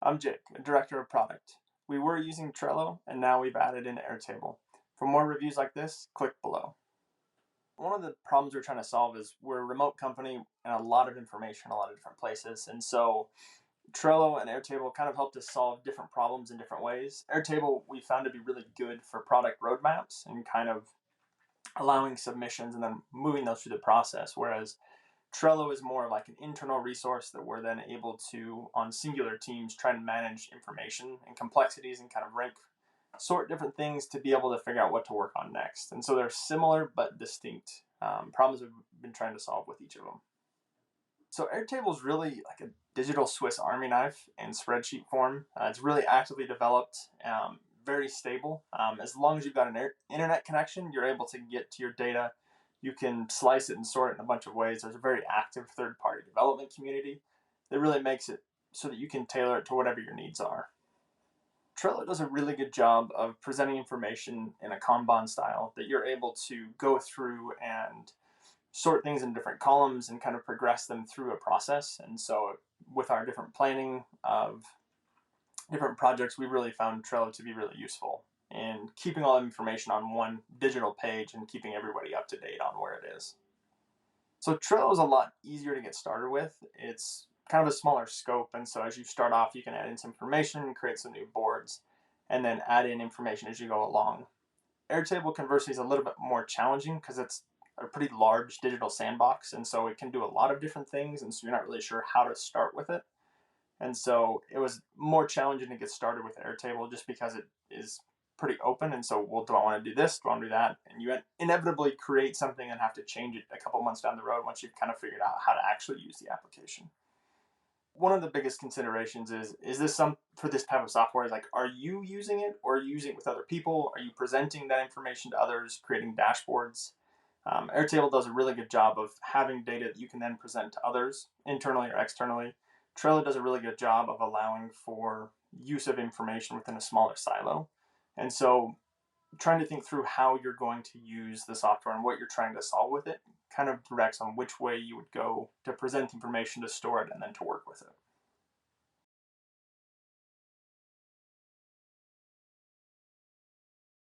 I'm Jake, a director of product. We were using Trello, and now we've added in Airtable. For more reviews like this, click below. One of the problems we're trying to solve is we're a remote company and a lot of information, a lot of different places. And so Trello and Airtable kind of helped us solve different problems in different ways. Airtable we found to be really good for product roadmaps and kind of allowing submissions and then moving those through the process, whereas Trello is more of like an internal resource that we're then able to, on singular teams, try and manage information and complexities and kind of sort different things to be able to figure out what to work on next. And so they're similar but distinct problems we've been trying to solve with each of them. So Airtable is really like a digital Swiss Army knife in spreadsheet form. It's really actively developed, very stable. As long as you've got an internet connection, you're able to get to your data. You can slice it and sort it in a bunch of ways. There's a very active third-party development community that really makes it so that you can tailor it to whatever your needs are. Trello does a really good job of presenting information in a Kanban style that you're able to go through and sort things in different columns and kind of progress them through a process. And so with our different planning of different projects, we really found Trello to be really useful in keeping all the information on one digital page and keeping everybody up to date on where it is. So Trello is a lot easier to get started with. It's kind of a smaller scope, and so as you start off, you can add in some information, create some new boards, and then add in information as you go along. Airtable conversely is a little bit more challenging because it's a pretty large digital sandbox, and so it can do a lot of different things, and so you're not really sure how to start with it. And so it was more challenging to get started with Airtable just because it is pretty open. And so, well, do I want to do this? Do I want to do that? And you inevitably create something and have to change it a couple months down the road once you've kind of figured out how to actually use the application. One of the biggest considerations is this some for this type of software is like, are you using it or are you using it with other people? Are you presenting that information to others, creating dashboards? Airtable does a really good job of having data that you can then present to others, internally or externally. Trello does a really good job of allowing for use of information within a smaller silo. And so trying to think through how you're going to use the software and what you're trying to solve with it kind of directs on which way you would go to present information, to store it, and then to work with it.